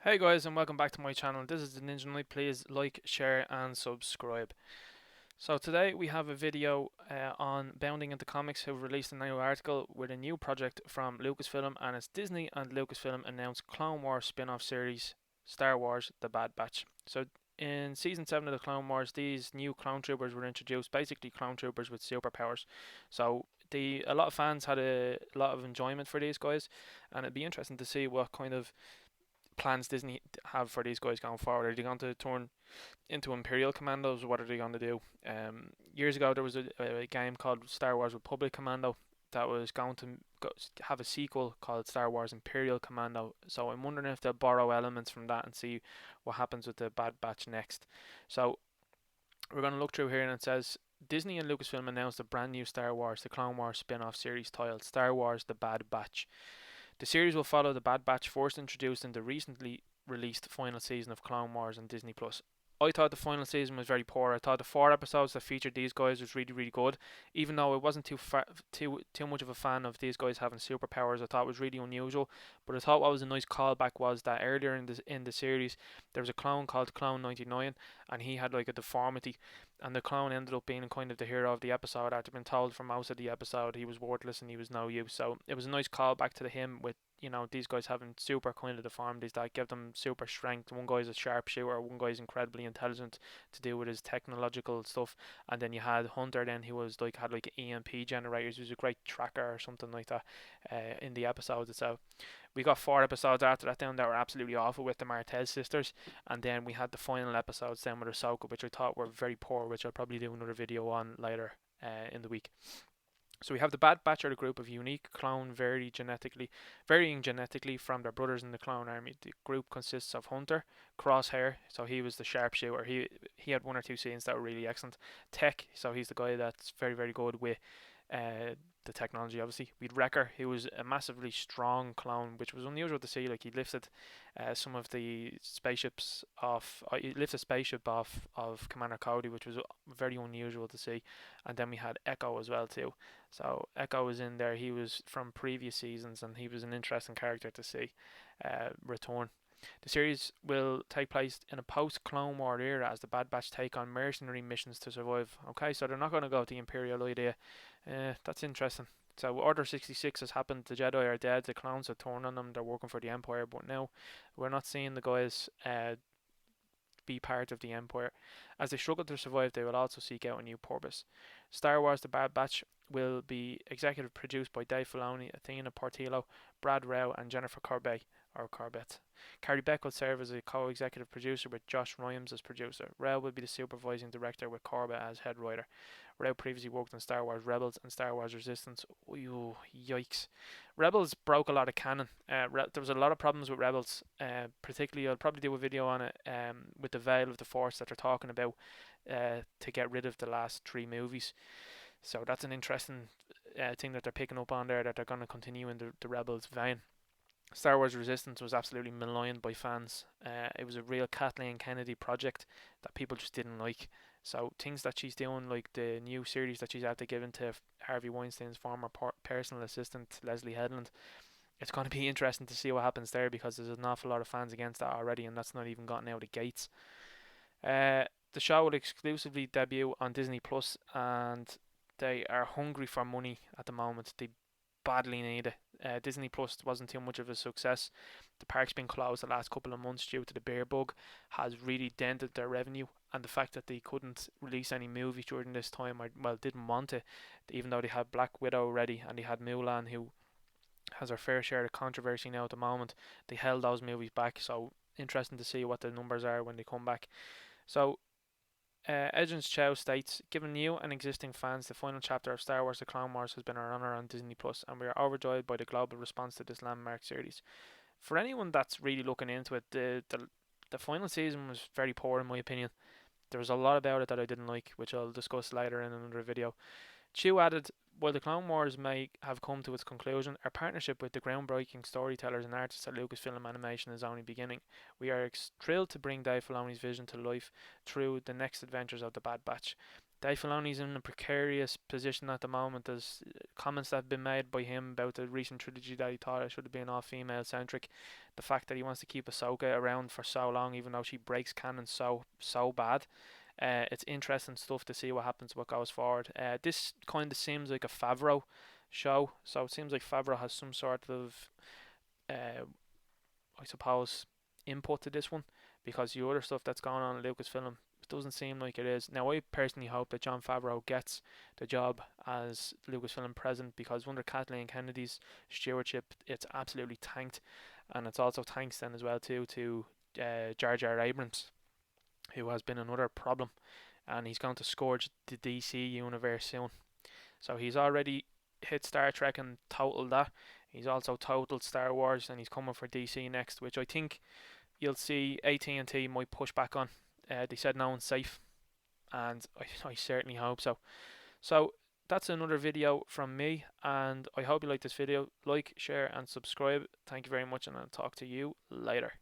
Hey guys, and welcome back to my channel. This is the Ninja Knight. Please like, share and subscribe. So today we have a video on Bounding into Comics, who released a new article with a new project from Lucasfilm, and it's Disney and Lucasfilm announced Clone Wars spin-off series Star Wars The Bad Batch. So in season 7 of the Clone Wars, these new clone troopers were introduced, basically clone troopers with superpowers. So a lot of fans had a lot of enjoyment for these guys, and it'd be interesting to see what kind of plans Disney have for these guys going forward. Are they going to turn into Imperial Commandos? What are they going to do? Years ago, there was a game called Star Wars Republic Commando that was going to have a sequel called Star Wars Imperial Commando. So I'm wondering if they'll borrow elements from that and see what happens with the Bad Batch next. So we're going to look through here, and it says Disney and Lucasfilm announced a brand new Star Wars, the Clone Wars spin-off series titled Star Wars The Bad Batch. The series will follow the Bad Batch, first introduced in the recently released final season of Clone Wars on Disney Plus. I thought the final season was very poor. I thought the 4 episodes that featured these guys was really good. Even though I wasn't too much of a fan of these guys having superpowers, I thought it was really unusual. But I thought what was a nice callback was that earlier in the series there was a clone called Clone 99, and he had like a deformity, and the clone ended up being kind of the hero of the episode after being told for most of the episode he was worthless and he was no use. So it was a nice callback to him with these guys having super kind of deformities that give them super strength. One guy's a sharpshooter, one guy's incredibly intelligent to do with his technological stuff, and then you had Hunter then who was like had like EMP generators, he was a great tracker or something like that in the episode itself. We got 4 episodes after that down that were absolutely awful with the Martez sisters, and then we had the final episodes then with Ahsoka, which I thought were very poor, which I'll probably do another video on later in the week. So we have the Bad Batch, are a group of unique clone varying genetically from their brothers in the clone army. The group consists of Hunter, Crosshair, so he was the sharpshooter. He had 1 or 2 scenes that were really excellent. Tech, so he's the guy that's very good with the technology. Obviously, we'd Wrecker, who was a massively strong clone, which was unusual to see. Like he lifted some of the spaceships off. He lifted a spaceship off of Commander Cody, which was very unusual to see. And then we had Echo as well too. So Echo was in there. He was from previous seasons, and he was an interesting character to see return. The series will take place in a post-Clone War era as the Bad Batch take on mercenary missions to survive. Okay, so they're not going to go with the Imperial idea. That's interesting. So Order 66 has happened. The Jedi are dead. The clones have turned on them. They're working for the Empire, but now we're not seeing the guys be part of the Empire. As they struggle to survive, they will also seek out a new purpose. Star Wars The Bad Batch will be executive produced by Dave Filoni, Athena Portillo, Brad Rao, and Jennifer Corbett. Or Corbett. Carrie Beck will serve as a co-executive producer with Josh Rhymes as producer. Rao will be the supervising director with Corbett as head writer. Rao previously worked on Star Wars Rebels and Star Wars Resistance. Ooh, yikes. Rebels broke a lot of canon. There was a lot of problems with Rebels. Particularly, I'll probably do a video on it with the Veil of the Force that they're talking about to get rid of the last 3 movies. So that's an interesting thing that they're picking up on there, that they're going to continue in the Rebels vein. Star Wars Resistance was absolutely maligned by fans. It was a real Kathleen Kennedy project that people just didn't like. So things that she's doing, like the new series that she's after giving to Harvey Weinstein's former personal assistant Leslie Headland, it's going to be interesting to see what happens there, because there's an awful lot of fans against that already, and that's not even gotten out of the gates. The show will exclusively debut on Disney Plus, and they are hungry for money at the moment. They badly need it. Disney Plus wasn't too much of a success. The park's been closed the last couple of months due to the bear bug, has really dented their revenue, and the fact that they couldn't release any movies during this time, or well, didn't want to, even though they had Black Widow ready and they had Mulan, who has her fair share of controversy now at the moment. They held those movies back, so interesting to see what the numbers are when they come back. So Edgens Chow states, given new and existing fans, the final chapter of Star Wars The Clone Wars has been our honour on Disney Plus, and we are overjoyed by the global response to this landmark series. For anyone that's really looking into it, the final season was very poor in my opinion. There was a lot about it that I didn't like, which I'll discuss later in another video. Chu added, while the Clone Wars may have come to its conclusion, our partnership with the groundbreaking storytellers and artists at Lucasfilm Animation is only beginning. We are thrilled to bring Dave Filoni's vision to life through the next adventures of the Bad Batch. Dave Filoni's in a precarious position at the moment. There's comments that have been made by him about the recent trilogy that he thought it should have been all female centric. The fact that he wants to keep Ahsoka around for so long, even though she breaks canon so bad. It's interesting stuff to see what happens, what goes forward. This kind of seems like a Favreau show, so it seems like Favreau has some sort of, I suppose, input to this one, because the other stuff that's going on in Lucasfilm, it doesn't seem like it is. Now, I personally hope that Jon Favreau gets the job as Lucasfilm president, because under Kathleen Kennedy's stewardship, it's absolutely tanked, and it's also thanks then as well too to Jar Jar Abrams, who has been another problem, and he's going to scourge the DC universe soon. So he's already hit Star Trek and total that. He's also totaled Star Wars, and he's coming for DC next, which I think you'll see AT&T might push back on. They said no one's safe, and I certainly hope so. So that's another video from me, and I hope you like this video. Like, share, and subscribe. Thank you very much, and I'll talk to you later.